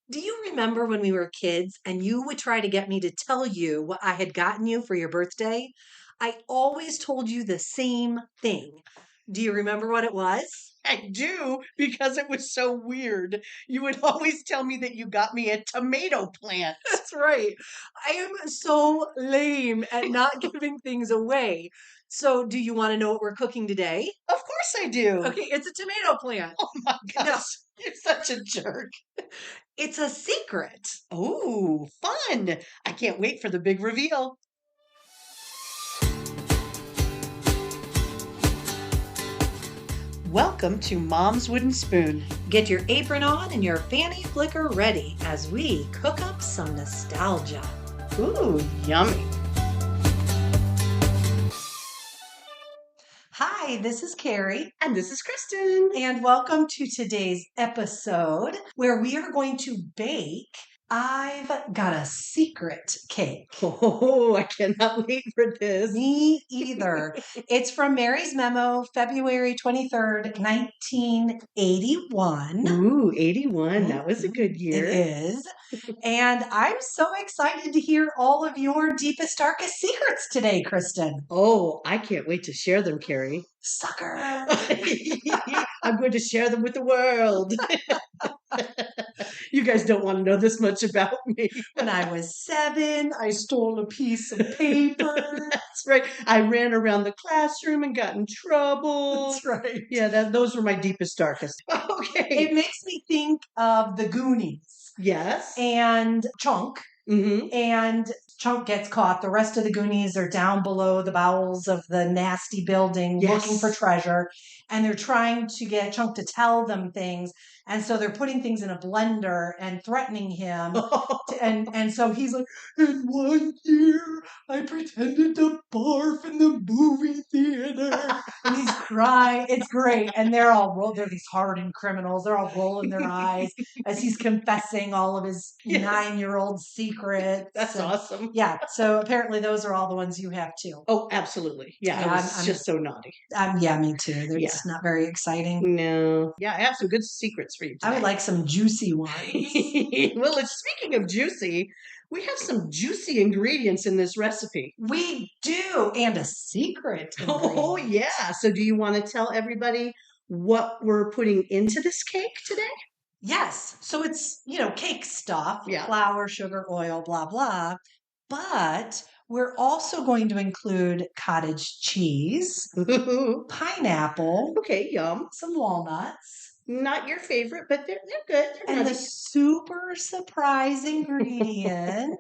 Do you remember when we were kids and you would try to get me to tell you what I had gotten you for your birthday? I always told you the same thing. Do you remember what it was? I do because it was so weird. You would always tell me that you got me a tomato plant. That's right. I am so lame at not giving things away. So, do you want to know what we're cooking today? Of course I do. Okay, it's a tomato plant. Oh my No, gosh, you're such a jerk. it's a secret. Oh, fun. I can't wait for the big reveal. Welcome to Mom's Wooden Spoon. Get your apron on and your fanny flicker ready as we cook up some nostalgia. Ooh, yummy. Hi, this is Carrie, And this is Kristen. and welcome to today's episode where we are going to bake. I've got a secret cake. Oh, I cannot wait for this. Me either. It's from Mary's Memo, February 23rd, 1981. Ooh, 81. That was a good It year. is. And I'm so excited to hear all of your deepest, darkest secrets today, Kristen. Oh, I can't wait to share them, Carrie. Sucker. I'm going to share them with the world. You guys don't want to know this much about me. When I was 7, I stole a piece of paper. That's right. I ran around the classroom and got in trouble. That's right. Yeah, those were my deepest, darkest. Okay. It makes me think of the Goonies Yes. and Chunk. Mm-hmm. And Chunk gets caught. The rest of the Goonies are down below the bowels of the nasty building looking for Yes. treasure. And they're trying to get Chunk to tell them things. And so they're putting things in a blender and threatening him. And so he's like, in 1 year, I pretended to barf in the movie theater. And he's crying. It's great. And they're these hardened criminals. They're all rolling their eyes as he's confessing all of his Yes. 9-year-old secrets. That's And awesome. yeah, so apparently those are all the ones you have too. Oh, absolutely. Yeah, I was just so naughty. Yeah, me too. They're Yeah. just not very exciting. No. Yeah, I have some good secrets for you I would today. like some juicy ones. Well, speaking of juicy, we have some juicy ingredients in this recipe. We do, and a secret Oh, ingredient. yeah. So, do you want to tell everybody what we're putting into this cake today? Yes. So it's, cake stuff, Yeah. flour, sugar, oil, blah, blah. But we're also going to include cottage cheese, pineapple, Okay, yum. some walnuts, Not your favorite, but they're good. They're and the nice. super surprise ingredient,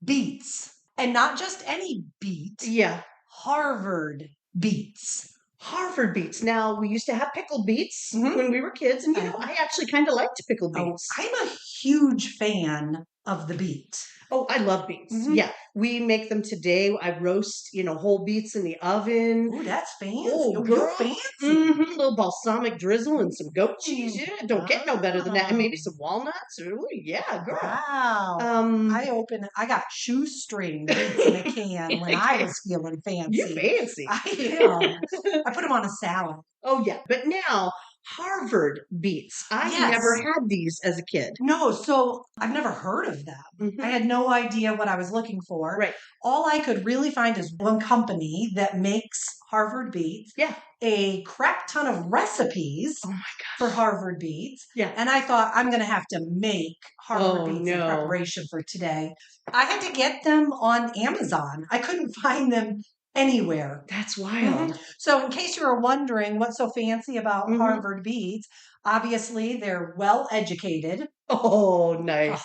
beets. And not just any beet, Yeah. Harvard beets. Harvard beets. Now, we used to have pickled beets Mhm. when we were kids, and I actually kind of liked pickled Oh, beets. I'm a huge fan of the beet. Oh, I love beets. Mhm. Yeah, we make them today. I roast, whole beets in the oven. Ooh, that's fancy. Oh, Oh, girl. you're fancy. Little balsamic drizzle and some goat cheese. Yeah, don't get no better than that. And maybe Wow. some walnuts. Ooh, yeah, girl. Wow. Um, I got shoestring beets in a can when I was feeling you fancy. fancy. I am. I put them on a salad. Oh, yeah. But now, Harvard beets. I never Yes. had these as a kid. No, so I've never heard of them. Mhm. I had no idea what I was looking for. Right. All I could really find is one company that makes Harvard beets, Yeah. a crap ton of recipes Oh, my for gosh. Harvard beets. Yeah. And I thought I'm going to have to make Harvard Oh, beets in no. preparation for today. I had to get them on Amazon. I couldn't find them anywhere. That's wild. So in case you were wondering what's so fancy about Mhm. Harvard beets, obviously they're well educated. Oh, nice.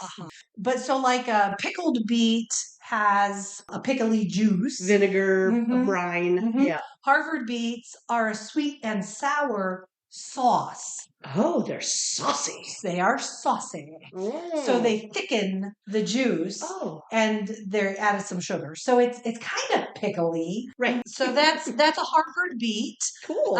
But so like a pickled beet has a pickly juice. Vinegar, a Mhm. brine. Mhm. Yeah. Harvard beets are a sweet and sour sauce. Oh, they're saucy. They are saucy. So they thicken the juice Oh, and they're added some sugar. So it's kind of pickly. right. So that's a Harvard beet. Cool.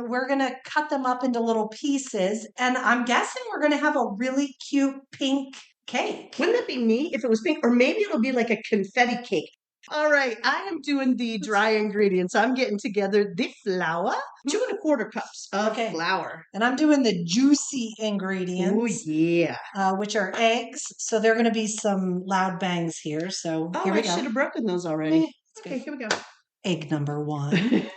We're gonna cut them up into little pieces, and I'm guessing we're gonna have a really cute pink cake. Wouldn't that be neat if it was pink? Or maybe it'll be like a confetti cake. All right, I am doing the dry ingredients. I'm getting together the flour, 2¼ cups of Okay. flour. And I'm doing the juicy Oh, ingredients, yeah. which are eggs. So there are going to be some loud bangs here. So Oh, here we I go. should have broken those already. It's Okay, good. here we go. Egg number 1.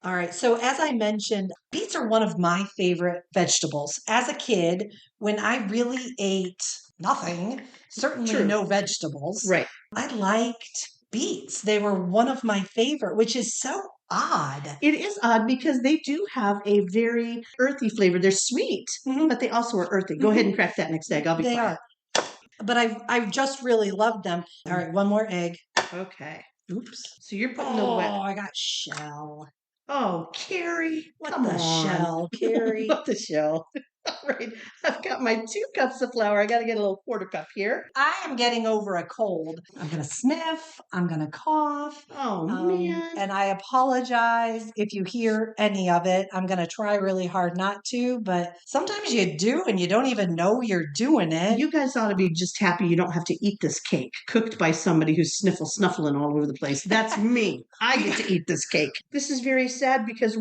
All right. So as I mentioned, beets are one of my favorite vegetables. As a kid, when I really ate nothing, certainly True. no vegetables, Right. I liked beets. They were one of my favorite, which is so odd. It is odd because they do have a very earthy flavor. They're sweet, Mhm. but they also are earthy. Go ahead and crack that next egg. I'll be They quiet. are. But I just really love them. All right, one more egg. Okay. Oops. So you're putting the wet. Oh, I got shell. Oh, Carrie, What come the on. shell, Carrie? What the shell? All right. I've got my 2 cups of flour. I got to get a little 1/4 cup here. I am getting over a cold. I'm going to sniff. I'm going to cough. Oh, man. And I apologize if you hear any of it. I'm going to try really hard not to, but sometimes you do and you don't even know you're doing it. You guys ought to be just happy you don't have to eat this cake cooked by somebody who's snuffling all over the place. That's me. I get to eat this cake. This is very sad because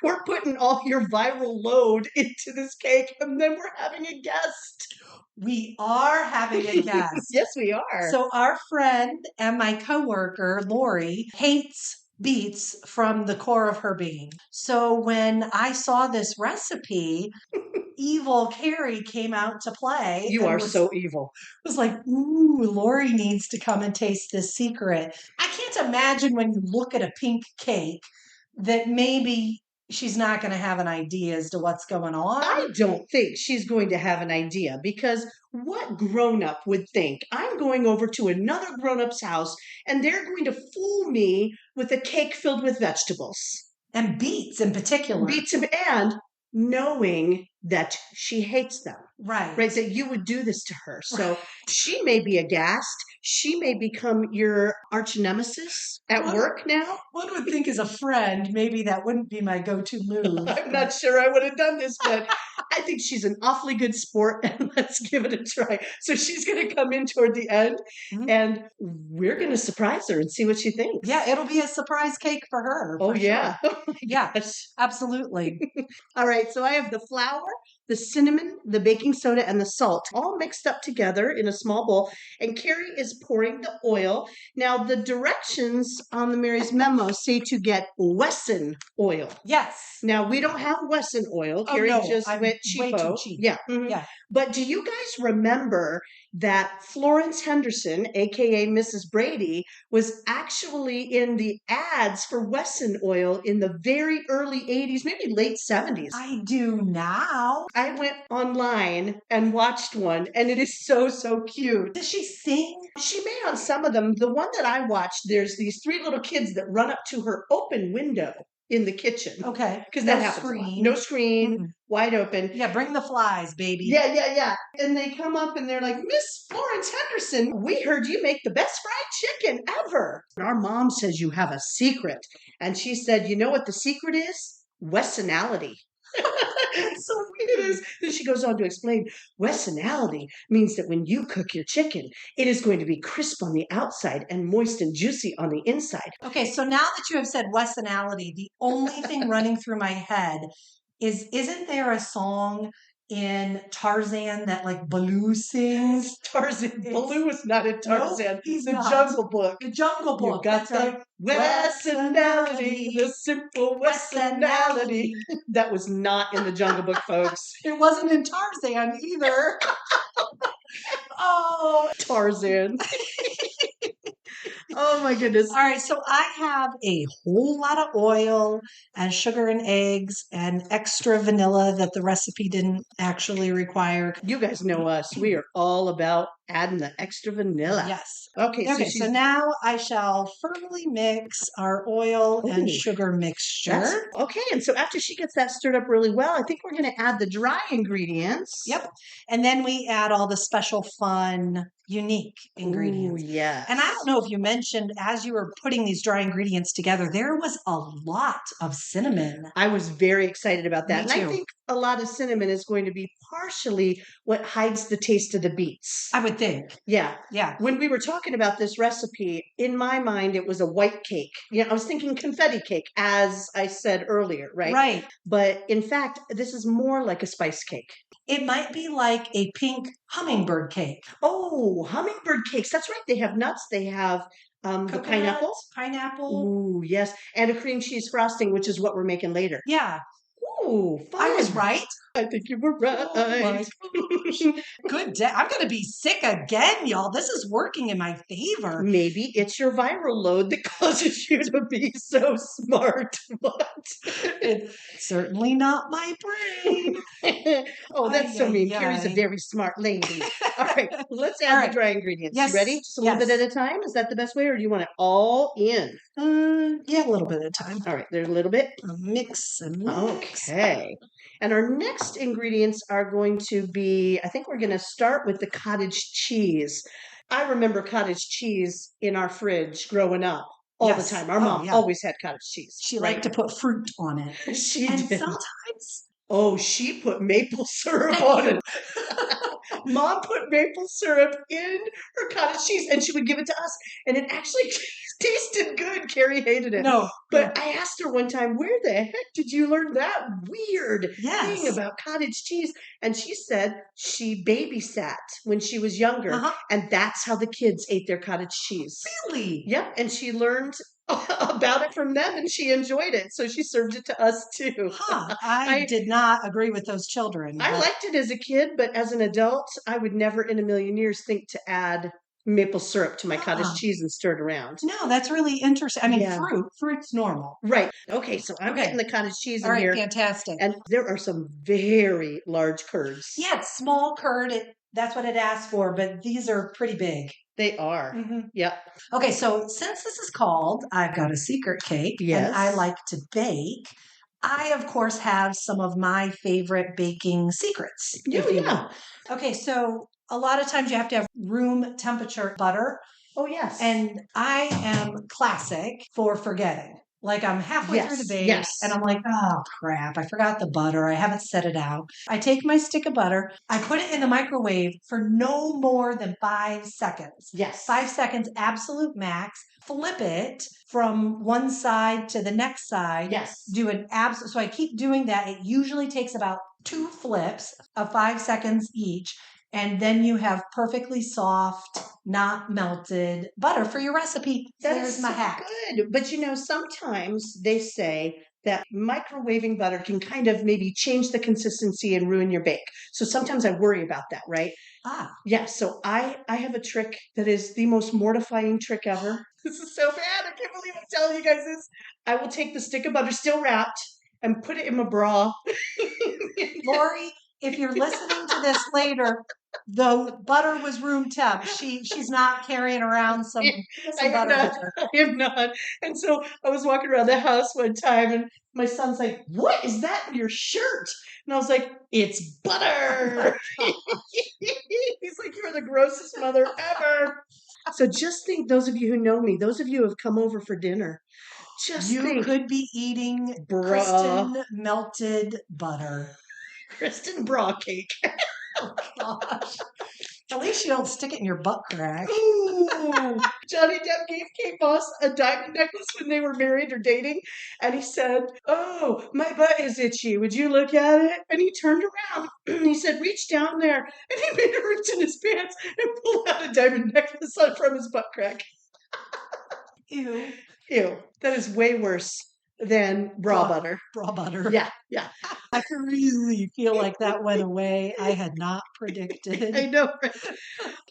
we're putting all your viral load into this cake and then we're having a guest. We are having a guest. Yes, we are. So our friend and my coworker, Laurie, hates beets from the core of her being. So when I saw this recipe, evil Carrie came out to play. You and are so evil. was like, ooh, Laurie needs to come and taste this secret. I can't imagine when you look at a pink cake that maybe she's not going to have an idea as to what's going on. I don't think she's going to have an idea because what grown up would think I'm going over to another grown up's house and they're going to fool me with a cake filled with vegetables? And beets in particular. Beats him, and knowing that she hates them. Right. Right, that you would do this to her. So she may be aghast. She may become your arch nemesis at work now. One would think as a friend, maybe that wouldn't be my go-to move. I'm not sure I would have done this, but I think she's an awfully good sport, and let's give it a try. So she's going to come in toward the end, and we're going to surprise her and see what she thinks. Yeah, it'll be a surprise cake for her. Oh, yeah. Sure. Oh, yeah, absolutely. All right, so I have the flour, the cinnamon, the baking soda, and the salt all mixed up together in a small bowl. And Carrie is pouring the oil. Now, the directions on the Mary's memo say to get Wesson oil. Yes. Now, we don't have Wesson oil. Carrie just went way cheapo. too cheap. Yeah. Yeah. But do you guys remember that Florence Henderson, aka Mrs. Brady, was actually in the ads for Wesson oil in the very early 80s, maybe late 70s? I do now. I went online and watched one, and it is so, so cute. Does she sing? She may on some of them. The one that I watched, there's these 3 little kids that run up to her open window in the kitchen. Okay. Because that happens a lot. No screen, wide open. Yeah, bring the flies, baby. Yeah. And they come up and they're like, Miss Florence Henderson, we heard you make the best fried chicken ever. Our mom says you have a secret. And she said, you know what the secret is? Wessonality. So it is. Then she goes on to explain Wessonality means that when you cook your chicken, it is going to be crisp on the outside and moist and juicy on the inside. Okay, so now that you have said Wessonality, the only thing running through my head is, isn't there a song in Tarzan that like Baloo sings? Tarzan. Baloo is not in Tarzan. Nope, he's the not. Jungle Book. The Jungle Book. You got That's right. the Wessonality, the simple Wessonality. That was not in the Jungle Book, folks. It wasn't in Tarzan either. Oh, Tarzan. Oh my goodness. All right, so I have a whole lot of oil and sugar and eggs and extra vanilla that the recipe didn't actually require. You guys know us. We are all about adding the extra vanilla. Yes. Okay, So now I shall firmly mix our oil and sugar mixture. Okay, and so after she gets that stirred up really well, I think we're going to add the dry ingredients. Yep. And then we add all the special fun, unique ingredients. Ooh, yes. And I don't know if you mentioned as you were putting these dry ingredients together, there was a lot of cinnamon. I was very excited about that. Me too. I think a lot of cinnamon is going to be partially what hides the taste of the beets. I would think. Yeah. Yeah. When we were talking about this recipe, in my mind, it was a white cake. I was thinking confetti cake, as I said earlier, right? Right. But in fact, this is more like a spice cake. It might be like a pink hummingbird cake. Oh, hummingbird cakes. That's right. They have nuts. They have the pineapple. Pineapple. Ooh, yes. And a cream cheese frosting, which is what we're making later. Yeah. Ooh, fun. I was right. I think you were right. Oh my gosh. Good day. I'm going to be sick again, y'all. This is working in my favor. Maybe it's your viral load that causes you to be so smart. What? It's certainly not my brain. Oh, that's so mean. Ay, Carrie's a ay. very smart lady. All right, let's All add right. the dry ingredients. Yes, You ready? Just a little bit yes. at a time? Is that the best way, or do you want it all in? Yeah, a little bit at a time. All right, there's a little bit. Mix and mix. Okay. And our next ingredients are going to be, I think we're going to start with the cottage cheese. I remember cottage cheese in our fridge growing up all Yes. the time. Our Oh, mom yeah. always had cottage cheese. She right? liked to put fruit on it. She And did. sometimes Oh, she put maple syrup Thank on you. it. Mom put maple syrup in her cottage cheese and she would give it to us. And it actually tasted good. Carrie hated it. No. But I asked her one time, where the heck did you learn that weird thing Yes. about cottage cheese? And she said she babysat when she was younger. Uh-huh. And that's how the kids ate their cottage cheese. Really? Yep. And she learned about it from them and she enjoyed it. So she served it to us too. Huh. I did not agree with those children. I but- liked it as a kid, but as an adult, I would never in a million years think to add maple syrup to my cottage Uh-uh. cheese and stir it around. No, that's really interesting. I mean, Yeah. fruit's normal. Right. Okay, so I'm Okay. getting the cottage cheese All in right, here. fantastic. And there are some very large curds. Yeah, it's small curd. That's what it asked for, but these are pretty big. They are. Mhm. Yep. Okay, so since this is called I've Got a Secret Cake, and I Yes. like to bake, I, of course, have some of my favorite baking secrets. Yeah, if you yeah. will. Okay, so a lot of times you have to have room temperature butter, Oh, yes. and I am classic for forgetting. Like I'm halfway through the Yes, bake, yes. and I'm like, oh crap, I forgot the butter. I haven't set it out. I take my stick of butter, I put it in the microwave for no more than 5 seconds. Yes. 5 seconds, absolute max. Flip it from one side to the next side. Yes. Do an absolute. So I keep doing that. It usually takes about 2 flips of 5 seconds each. And then you have perfectly soft, not melted butter for your recipe. There's my hack. Good. But sometimes they say that microwaving butter can kind of maybe change the consistency and ruin your bake. So sometimes I worry about that, right? Ah. Yeah. So I have a trick that is the most mortifying trick ever. This is so bad. I can't believe I'm telling you guys this. I will take the stick of butter still wrapped and put it in my bra. Laurie, if you're listening to this later, the butter was room temp. She's not carrying around some butter with her. I am not. And so I was walking around the house one time and my son's like, what is that in your shirt? And I was like, it's butter. He's like, you're the grossest mother ever. So just think, those of you who know me, those of you who have come over for dinner, You could be eating Kristen melted butter. Kristen bra cake. Oh, gosh. At least you don't stick it in your butt crack. Ooh. Johnny Depp gave Kate Moss a diamond necklace when they were married or dating. And he said, oh, my butt is itchy. Would you look at it? And he turned around and he said, reach down there. And he made her reach in his pants and pull out a diamond necklace from his butt crack. Ew. Ew. That is way worse than bra butter. Bra butter. Yeah, yeah. I can really feel like that went away. I had not predicted. I know. Right?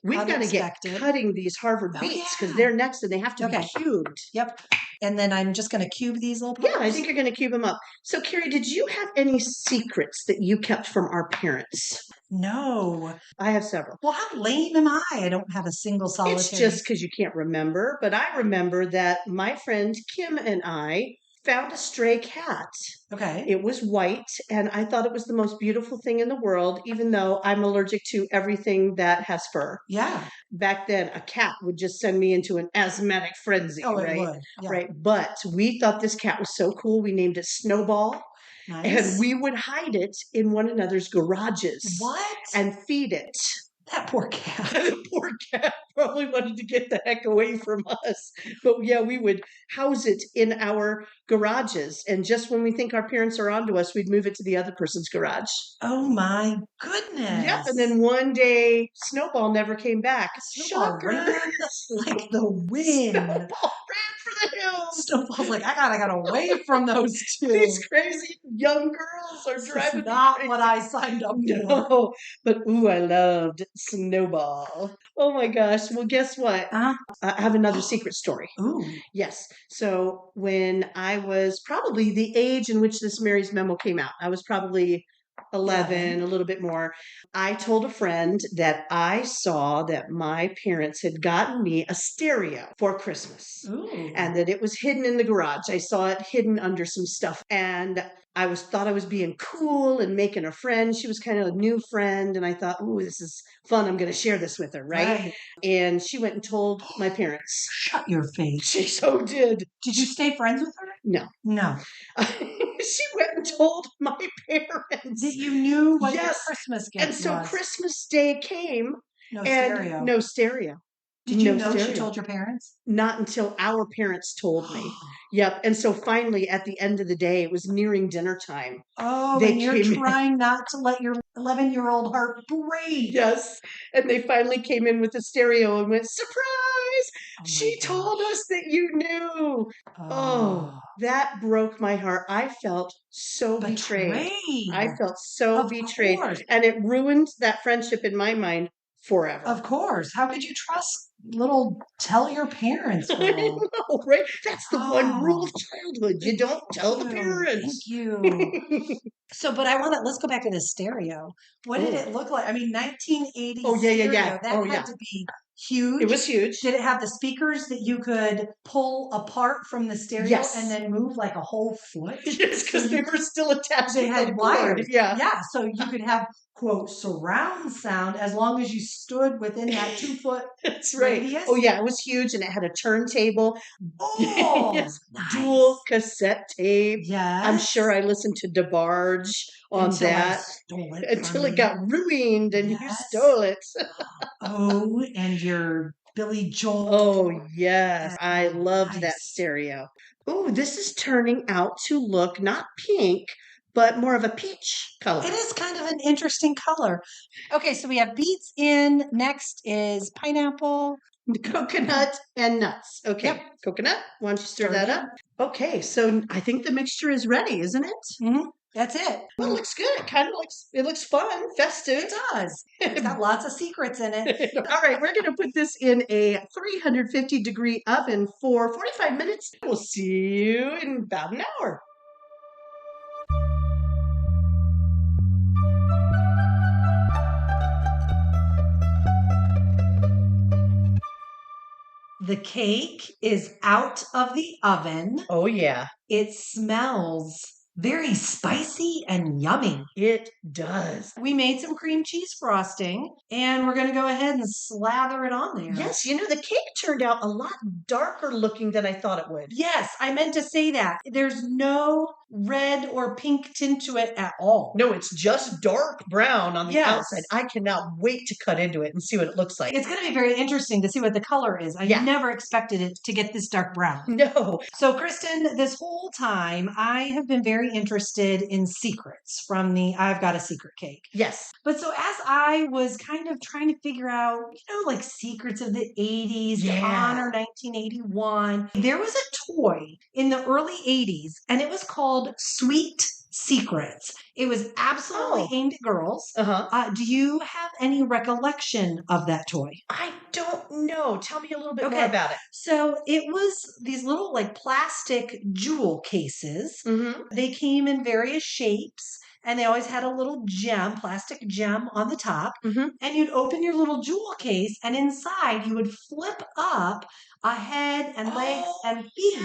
We've got to get Unexpected. cutting these Harvard Oh, beets because yeah. they're next and they have to be cubed. Yep. And then I'm just going to cube these little peppers. Yeah, I think you're going to cube them up. So, Carrie, did you have any secrets that you kept from our parents? No. I have several. Well, how lame am I? I don't have a single solitary. It's just because you can't remember. But I remember that my friend Kim and I found a stray cat. Okay. It was white, and I thought it was the most beautiful thing in the world, even though I'm allergic to everything that has fur. Yeah. Back then, a cat would just send me into an asthmatic frenzy, Oh, right? it would. Yeah. Right. But we thought this cat was so cool, we named it Snowball. Nice. And we would hide it in one another's garages. What? And feed it. That poor cat. The poor cat probably wanted to get the heck away from us. But yeah, we would house it in our garages. And just when we think our parents are onto us, we'd move it to the other person's garage. Oh my Yeah. goodness. And then one day, Snowball never came back. Snowball Shocker. ran like the wind. Snowball ran for the hills. Snowball's like, I gotta get away from those two. These crazy young girls are This driving is me not crazy. what I signed up for. No, but ooh, I loved Snowball. Oh my gosh. Well, guess what? Uh, I have another secret story. ooh. Yes. So when I was probably the age in which this Mary's Memo came out, I was probably 11, a little bit more. I told a friend that I saw that my parents had gotten me a stereo for Christmas. Ooh. And that it was hidden in the garage. I saw it hidden under some stuff. And I thought I was being cool and making a friend. She was kind of a new friend. And I thought, ooh, this is fun. I'm going to share this with her, right? And she went and told my parents. Shut your face. She so did. Did you stay friends with her? No. No. She went and told my parents. That you knew what your Yes. Christmas gift And so was. Christmas Day came. No and stereo. no stereo. Did you No know she stereo. told your parents? Not until our parents told me. Yep. And so finally, at the end of the day, it was nearing dinner time. Oh, They and you're came in. trying not to let your 11-year-old heart break. Yes. And they finally came in with the stereo and went, surprise! Oh my She told gosh. us that you knew. Oh, that broke my heart. I felt so betrayed. I felt so Of betrayed. course. And it ruined that friendship in my mind forever. Of course. How could you trust little tell your parents I girl? know, right? That's the one rule of Oh, childhood. You don't tell the Thank parents. you. So, but let's go back to the stereo. What did Oh. it look like? I mean, 1980 Oh, yeah, yeah, stereo, yeah. that Oh, had yeah. to be huge. It was huge. Did it have the speakers that you could pull apart from the stereo Yes. and then move like a whole foot? Yes, because they were still attached They to had the cord. wires. Yeah. Yeah, so you could have, quote, surround sound as long as you stood within that 2-foot That's right. radius. Oh, yeah, it was huge, and it had a turntable. Oh, Yes. nice. Dual cassette tape. Yes. I'm sure I listened to DeBarge on until that. I stole it Until from it you. got ruined and you Yes. stole it. Oh, and your Billy Joel. Oh, yes. I loved that Nice. stereo. Ooh, this is turning out to look not pink, but more of a peach color. It is kind of an interesting color. Okay, so we have beets in. Next is pineapple. Coconut and nuts. Okay. Yep. Coconut. Why don't you stir Stir that it up? Okay, so I think the mixture is ready, isn't it? Mm-hmm. That's it. Well, it looks good. It kind of looks fun, festive. It does. It's got lots of secrets in it. All right, we're going to put this in a 350-degree oven for 45 minutes. We'll see you in about an hour. The cake is out of the oven. Oh, yeah. It smells very spicy and yummy. It does. We made some cream cheese frosting, and we're going to go ahead and slather it on there. Yes, the cake turned out a lot darker looking than I thought it would. Yes, I meant to say that. There's no red or pink tint to it at all. No, it's just dark brown on the Yes. outside. I cannot wait to cut into it and see what it looks like. It's going to be very interesting to see what the color is. I never expected it to get this dark brown. No. So, Kristen, this whole time, I have been very interested in secrets from the I've Got a Secret cake. Yes. But so as I was kind of trying to figure out, like secrets of the 80s to honor 1981, there was a toy in the early 80s, and it was called Sweet Secrets. It was absolutely aimed at girls. Uh-huh. Do you have any recollection of that toy? I don't know. Tell me a little bit more about it. So it was these little plastic jewel cases. Mm-hmm. They came in various shapes. And they always had a little plastic gem on the top. Mm-hmm. And you'd open your little jewel case, and inside you would flip up a head and legs and feet.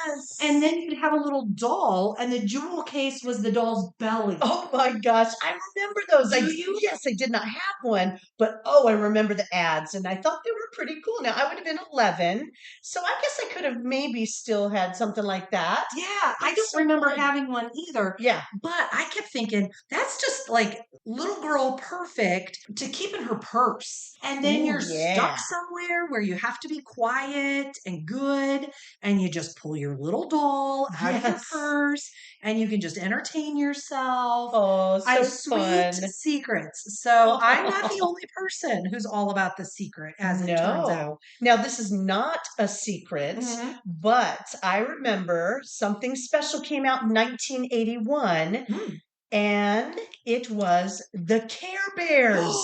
Yes. And then you'd have a little doll, and the jewel case was the doll's belly. Oh my gosh, I remember those. Do you? Yes, I did not have one, but I remember the ads, and I thought they were pretty cool. Now, I would have been 11, so I guess I could have maybe still had something like that. Yeah, I don't remember having one either. Yeah. But I kept thinking, thinking, that's just like little girl perfect to keep in her purse. And then Ooh, you're stuck yeah. somewhere where you have to be quiet and good. And you just pull your little doll out of your Yes. purse and you can just entertain yourself. Oh, so Sweet fun. secrets. So I'm not the only person who's all about the secret, as it turns out. No. Now, this is not a secret, Mhm. but I remember something special came out in 1981, Mm. and it was the Care Bears.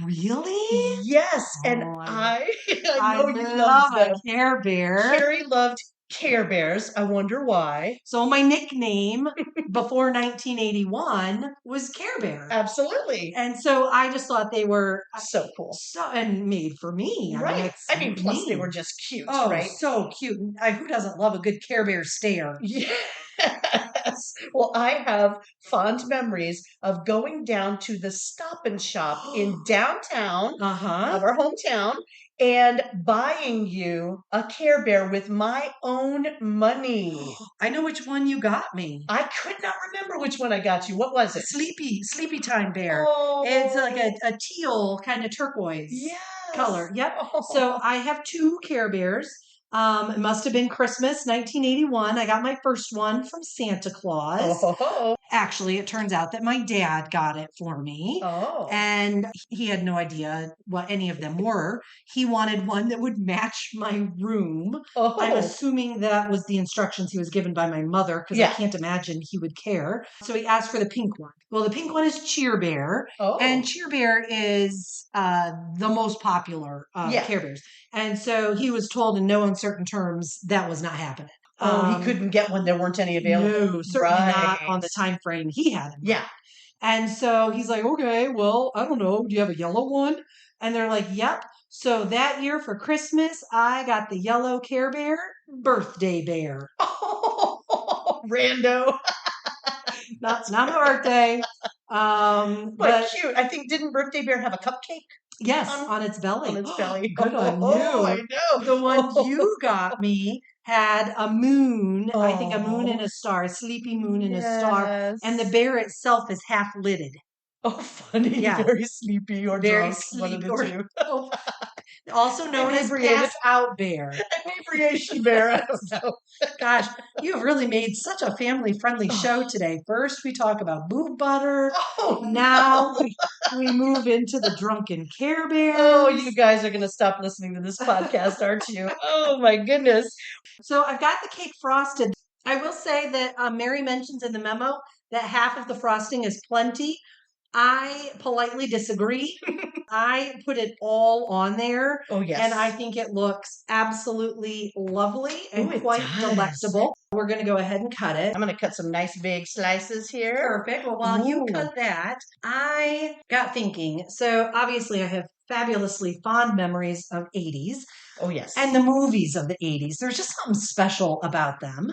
Really? Yes, and Oh, I I know you loved love a them. Care Bear. Carrie loved Care Bears. I wonder why. So my nickname before 1981 was Care Bear. Absolutely. And so I just thought they were So cool. so and made for me. I mean, Right. that's I mean, plus they me. were just cute, Oh, right? so cute. Who doesn't love a good Care Bear stare? Yes. Well, I have fond memories of going down to the Stop and Shop in downtown Uh-huh. of our hometown and buying you a Care Bear with my own money. I know which one you got me. I could not remember which one I got you. What was it? Sleepy time bear. Oh, It's like a teal kind of turquoise yes. color. Yep. Oh. So I have two Care Bears. It must have been Christmas 1981. I got my first one from Santa Claus. Oh. Actually, it turns out that my dad got it for me. Oh. And he had no idea what any of them were. He wanted one that would match my room. I'm Oh. assuming that was the instructions he was given by my mother because I Yeah. can't imagine he would care. So he asked for the pink one. Well, the pink one is Cheer Bear, and Oh. Cheer Bear is the most popular Yeah. Care Bears. And so he was told in no uncertain terms that was not happening. Oh, he couldn't get one. There weren't any available. No, certainly not on the Right. time frame he had in mind. Yeah. And so he's like, okay, well, I don't know. Do you have a yellow one? And they're like, yep. So that year for Christmas, I got the yellow Care Bear birthday bear. Oh, rando. Not my birthday. But cute. I think, didn't Birthday Bear have a cupcake Yes, on, on its belly. on its belly? Good on Oh, I you. know. The one Oh. you got me had a moon, I think a moon and Oh, a star, a sleepy moon and a star, and the yes. bear itself is half lidded. Oh, funny. Yeah, Very sleepy or very drunk. One of sleepy the or two. oh, also known as Inebriated. pass out bear. Inebriation bear. I don't know. Gosh, you have really made such a family friendly show today. First, we talk about boob butter. Oh, Now no. we move into the drunken Care Oh, Bears. you guys are going to stop listening to this podcast, aren't you? Oh, my goodness. So I've got the cake frosted. I will say that Mary mentions in the memo that half of the frosting is plenty. I politely disagree. I put it all on there, Oh, yes. and I think it looks absolutely lovely and Ooh, it quite does. delectable. We're going to go ahead and cut it. I'm going to cut some nice big slices here. Perfect. Well, while you Ooh. cut that, I got thinking. So obviously, I have fabulously fond memories of 80s Oh, yes. and the movies of the 80s. There's just something special about them.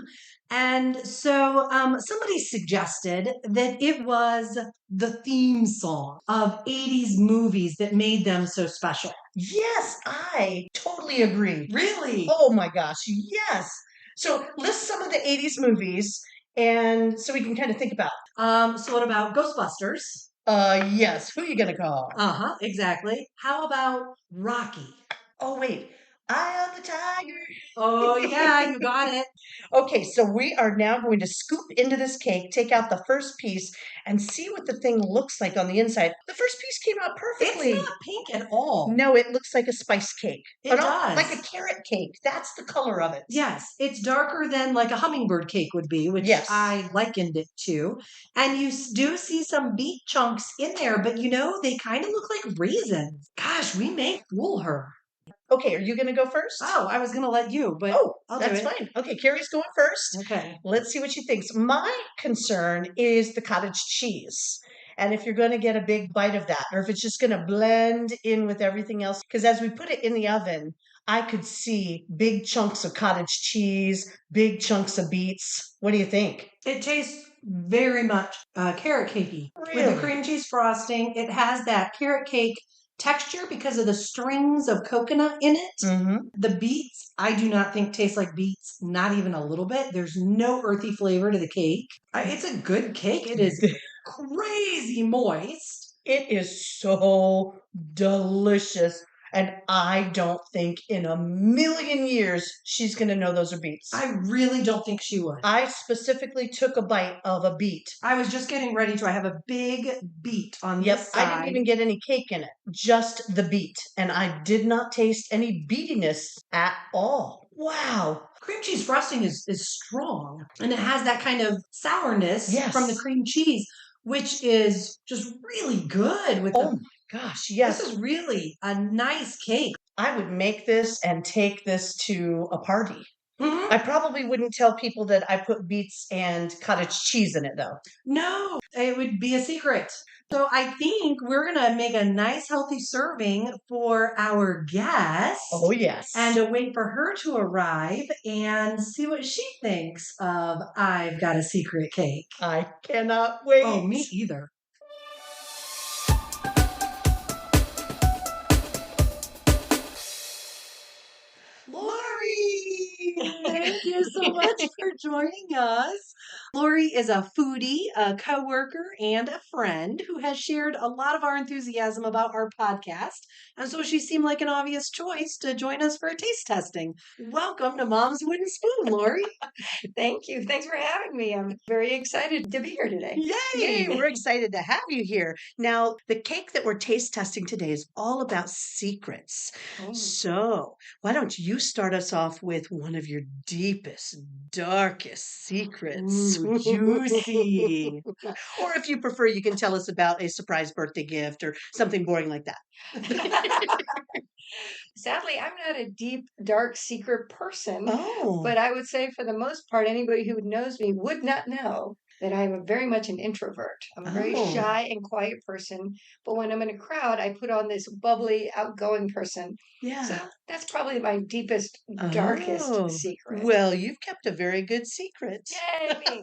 And so somebody suggested that it was the theme song of 80s movies that made them so special. Yes, I totally agree. Really? Oh, my gosh. Yes. So list some of the 80s movies, and so we can kind of think about. So what about Ghostbusters? Yes. Who are you going to call? Uh-huh, exactly. How about Rocky? Oh, wait. Eye of the Tiger. Oh, yeah, you got it. Okay, so we are now going to scoop into this cake, take out the first piece, and see what the thing looks like on the inside. The first piece came out perfectly. It's not pink at all. No, it looks like a spice cake. It No, like a does. carrot cake. That's the color of it. Yes, it's darker than like a hummingbird cake would be, which Yes. I likened it to. And you do see some beet chunks in there, but they kind of look like raisins. Gosh, we may fool her. Okay, are you going to go first? Oh, I was going to let you, but Oh, I'll do that's it. fine. Okay, Carrie's going first. Okay. Let's see what she thinks. My concern is the cottage cheese. And if you're going to get a big bite of that, or if it's just going to blend in with everything else. Because as we put it in the oven, I could see big chunks of cottage cheese, big chunks of beets. What do you think? It tastes very much carrot cakey. With the Really? cream cheese frosting, it has that carrot cake texture because of the strings of coconut in it. Mm-hmm. The beets, I do not think taste like beets, not even a little bit. There's no earthy flavor to the cake. It's a good cake. It is crazy moist. It is so delicious. And I don't think in a million years she's going to know those are beets. I really don't think she would. I specifically took a bite of a beet. I was just getting ready to. I have a big beet on this side. I didn't even get any cake in it, just the beet. And I did not taste any beetiness at all. Wow. Cream cheese frosting is strong, and it has that kind of sourness from the cream cheese, which is just really good with my gosh, yes. This is really a nice cake. I would make this and take this to a party. Mm-hmm. I probably wouldn't tell people that I put beets and cottage cheese in it, though. No, it would be a secret. So I think we're going to make a nice healthy serving for our guest. Oh, yes. And wait for her to arrive and see what she thinks of I've Got a Secret Cake. I cannot wait. Oh, me either. Laurie, thank you so much for joining us. Laurie is a foodie, a coworker, and a friend who has shared a lot of our enthusiasm about our podcast. And so she seemed like an obvious choice to join us for a taste testing. Welcome to Mom's Wooden Spoon, Laurie. Thank you. Thanks for having me. I'm very excited to be here today. Yay! We're excited to have you here. Now, the cake that we're taste testing today is all about secrets. Oh. So, why don't you start us off with one of your deepest, darkest secrets? Ooh, juicy. Or if you prefer, you can tell us about a surprise birthday gift or something boring like that. Sadly, I'm not a deep, dark, secret person. Oh. But I would say for the most part, anybody who knows me would not know that I'm very much an introvert. I'm a very shy and quiet person. But when I'm in a crowd, I put on this bubbly, outgoing person. Yeah. So that's probably my deepest, darkest secret. Well, you've kept a very good secret. Yay, me.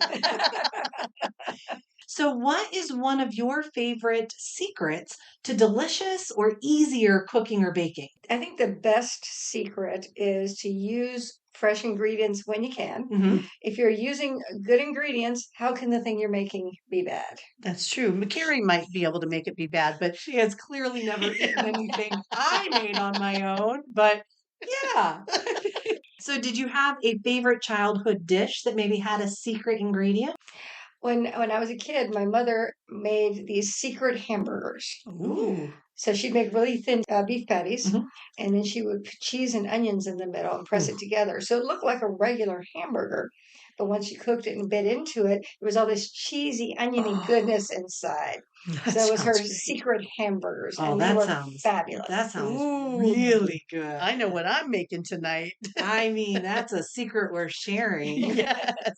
So, what is one of your favorite secrets to delicious or easier cooking or baking? I think the best secret is to use fresh ingredients when you can. Mm-hmm. If you're using good ingredients, how can the thing you're making be bad? That's true. Carrie might be able to make it be bad, but she has clearly never eaten anything I made on my own. But yeah. So, did you have a favorite childhood dish that maybe had a secret ingredient? When I was a kid, my mother made these secret hamburgers. Ooh. So she'd make really thin beef patties, Mhm. and then she would put cheese and onions in the middle and press it together. So it looked like a regular hamburger. But once she cooked it and bit into it, there was all this cheesy, oniony goodness inside. So it was her secret hamburgers, and they were fabulous. That sounds really good. I know what I'm making tonight. I mean, that's a secret we're sharing. Yes.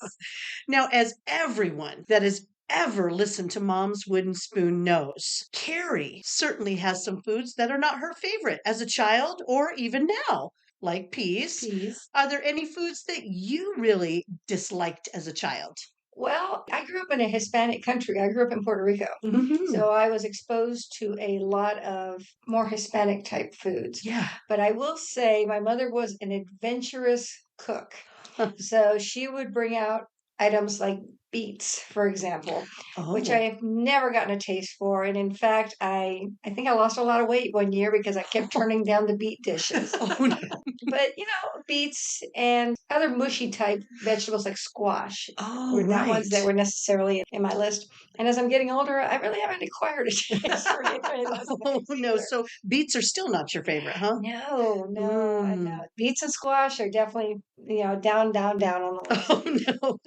Now, as everyone that has ever listened to Mom's Wooden Spoon knows, Carrie certainly has some foods that are not her favorite as a child or even now, like peas. Are there any foods that you really disliked as a child? Well, I grew up in a Hispanic country. I grew up in Puerto Rico. Mm-hmm. So I was exposed to a lot of more Hispanic type foods. Yeah. But I will say my mother was an adventurous cook. So she would bring out items like beets, for example, which I have never gotten a taste for. And in fact, I think I lost a lot of weight one year because I kept turning down the beet dishes. No. But, beets and other mushy type vegetables like squash were not ones that were necessarily in my list. And as I'm getting older, I really haven't acquired a taste for any of those. No. So beets are still not your favorite, huh? No. No. Beets and squash are definitely, down on the list. Oh, no.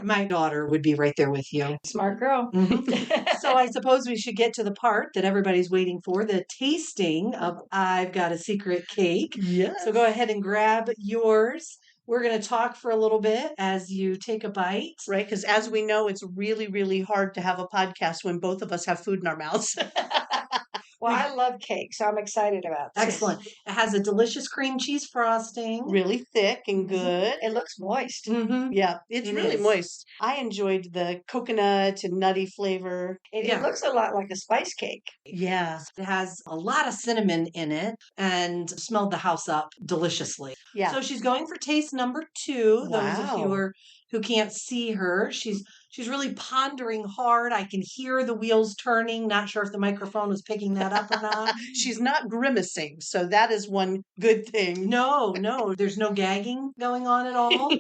My daughter would be right there with you. Smart girl. Mm-hmm. So I suppose we should get to the part that everybody's waiting for, the tasting of I've Got a Secret Cake. Yes. So go ahead and grab yours. We're going to talk for a little bit as you take a bite. Right, because as we know, it's really, really hard to have a podcast when both of us have food in our mouths. Well, I love cake, so I'm excited about this. Excellent. It has a delicious cream cheese frosting. Really thick and good. It looks moist. Mm-hmm. Yeah, it's really moist. I enjoyed the coconut and nutty flavor. It looks a lot like a spice cake. Yeah. It has a lot of cinnamon in it and smelled the house up deliciously. Yeah. So she's going for taste number 2. Wow. Those of you who can't see her. She's really pondering hard. I can hear the wheels turning. Not sure if the microphone was picking that up or not. She's not grimacing, so that is one good thing. No, there's no gagging going on at all.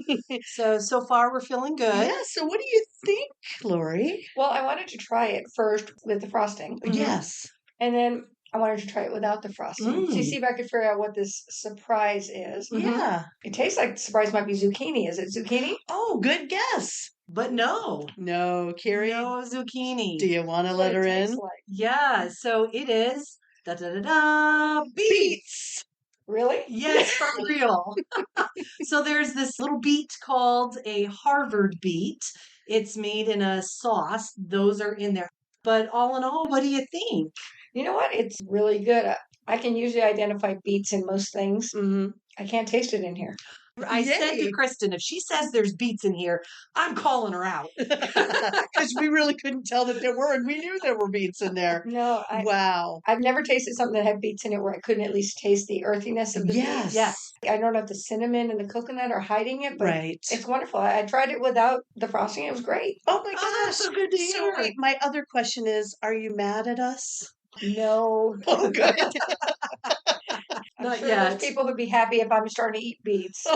So far we're feeling good. Yeah, so what do you think, Laurie? Well, I wanted to try it first with the frosting. Yes. And then I wanted to try it without the frosting to see if I could figure out what this surprise is. Yeah. It tastes like the surprise might be zucchini. Is it zucchini? Oh, good guess. But no. No, Carrie. No zucchini. Do you want to let her in? Like? Yeah, so it is beets. Really? Yes, for real. So there's this little beet called a Harvard beet. It's made in a sauce. Those are in there. But all in all, what do you think? You know what? It's really good. I can usually identify beets in most things. Mm-hmm. I can't taste it in here. I said to Kristen, if she says there's beets in here, I'm calling her out. Because we really couldn't tell that there were, and we knew there were beets in there. No, Wow. I've never tasted something that had beets in it where I couldn't at least taste the earthiness of the beets. Yes. I don't know if the cinnamon and the coconut are hiding it, but Right. it's wonderful. I tried it without the frosting. It was great. Oh my Oh, gosh. that's so good to So hear. wait, my other question is, are you mad at us? No. Oh, good. I'm Not sure yet. those people would be happy if I'm starting to eat beets.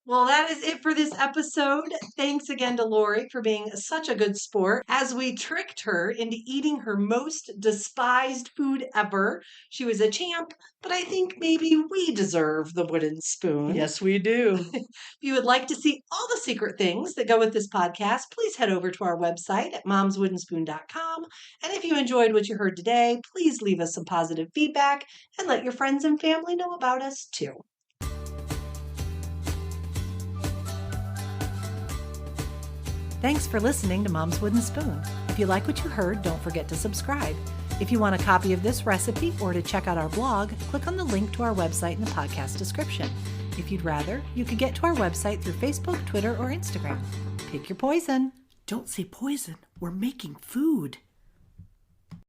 Well, that is it for this episode. Thanks again to Laurie for being such a good sport as we tricked her into eating her most despised food ever. She was a champ, but I think maybe we deserve the wooden spoon. Yes, we do. If you would like to see all the secret things that go with this podcast, please head over to our website at momswoodenspoon.com. And if you enjoyed what you heard today, please leave us some positive feedback and let your friends and family know about us too. Thanks for listening to Mom's Wooden Spoon. If you like what you heard, don't forget to subscribe. If you want a copy of this recipe or to check out our blog, click on the link to our website in the podcast description. If you'd rather, you could get to our website through Facebook, Twitter, or Instagram. Pick your poison. Don't say poison. We're making food.